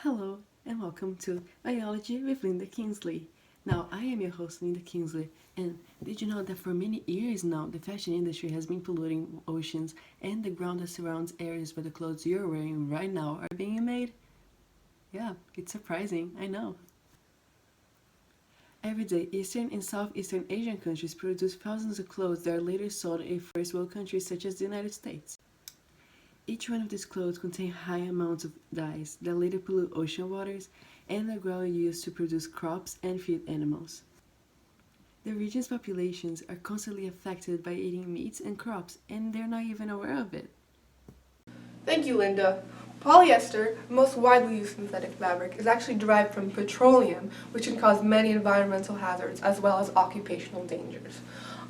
Hello and welcome to Biology with Linda Kingsley. Now, I am your host, Linda Kingsley, and did you know that for many years now, the fashion industry has been polluting oceans and the ground that surrounds areas where the clothes you're wearing right now are being made? Yeah, it's surprising, I know. Every day, Eastern and Southeastern Asian countries produce thousands of clothes that are later sold in first world countries such as the United States. Each one of these clothes contain high amounts of dyes that later pollute ocean waters and the ground used to produce crops and feed animals. The region's populations are constantly affected by eating meats and crops, and they're not even aware of it. Thank you, Linda. Polyester, the most widely used synthetic fabric, is actually derived from petroleum, which can cause many environmental hazards as well as occupational dangers.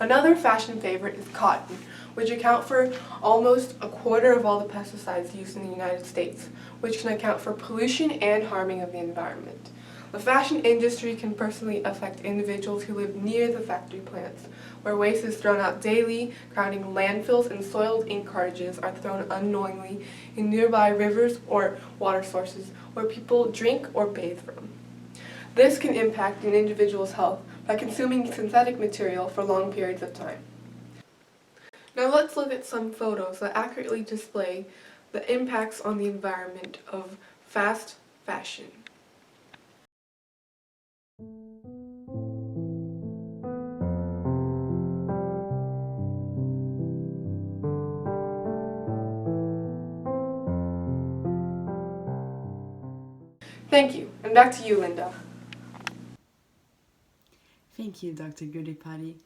Another fashion favorite is cotton, which account for almost a quarter of all the pesticides used in the United States, which can account for pollution and harming of the environment. The fashion industry can personally affect individuals who live near the factory plants, where waste is thrown out daily, crowding landfills, and soiled ink cartridges are thrown unknowingly in nearby rivers or water sources where people drink or bathe from. This can impact an individual's health by consuming synthetic material for long periods of time. Now let's look at some photos that accurately display the impacts on the environment of fast fashion. Thank you, and back to you, Linda. Thank you, Dr. Gurdipati.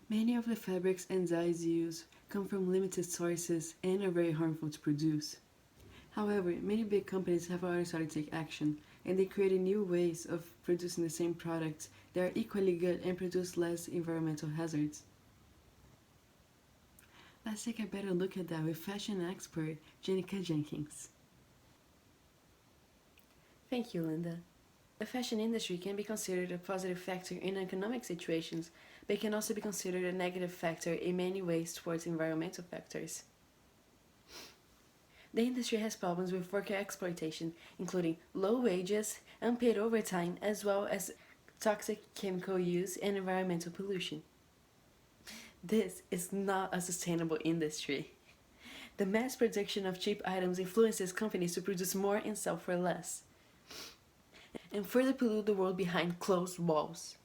Many of the fabrics and dyes used come from limited sources and are very harmful to produce. However, many big companies have already started to take action, and they created new ways of producing the same products that are equally good and produce less environmental hazards. Let's take a better look at that with fashion expert Jenica Jenkins. Thank you, Linda. The fashion industry can be considered a positive factor in economic situations, but it can also be considered a negative factor in many ways towards environmental factors. The industry has problems with worker exploitation, including low wages, unpaid overtime, as well as toxic chemical use and environmental pollution. This is not a sustainable industry. The mass production of cheap items influences companies to produce more and sell for less, and further pollute the world behind closed walls.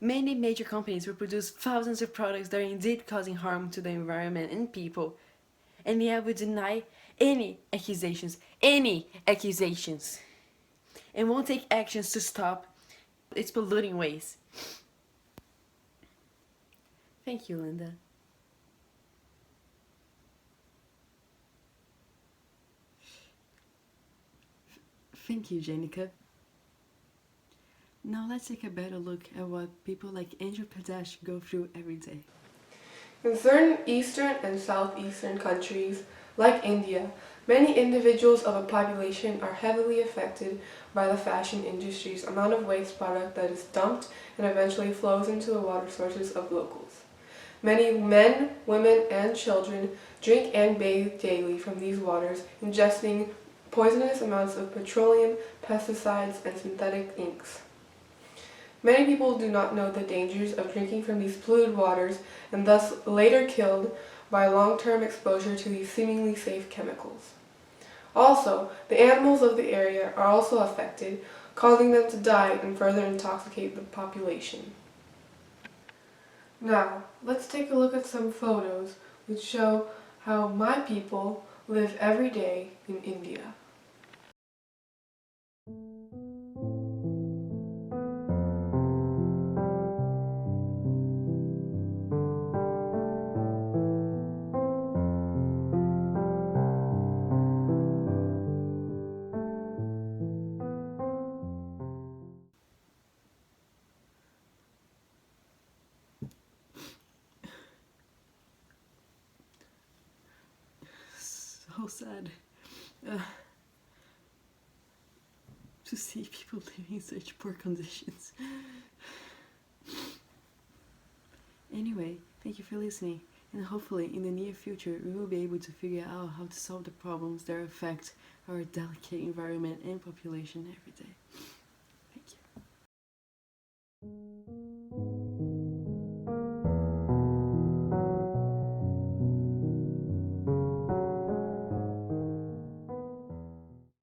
Many major companies will produce thousands of products that are indeed causing harm to the environment and people, and yet we deny any accusations, and won't take actions to stop its polluting ways. Thank you, Linda. Thank you, Jenica. Now let's take a better look at what people like Andrew Pradesh go through every day. In certain Eastern and Southeastern countries, like India, many individuals of a population are heavily affected by the fashion industry's amount of waste product that is dumped and eventually flows into the water sources of locals. Many men, women, and children drink and bathe daily from these waters, ingesting poisonous amounts of petroleum, pesticides, and synthetic inks. Many people do not know the dangers of drinking from these polluted waters and thus later killed by long-term exposure to these seemingly safe chemicals. Also, the animals of the area are also affected, causing them to die and further intoxicate the population. Now, let's take a look at some photos which show how my people live every day in India. So sad uh, to see people living in such poor conditions. Anyway, thank you for listening. And hopefully in the near future we will be able to figure out how to solve the problems that affect our delicate environment and population every day. Thank you.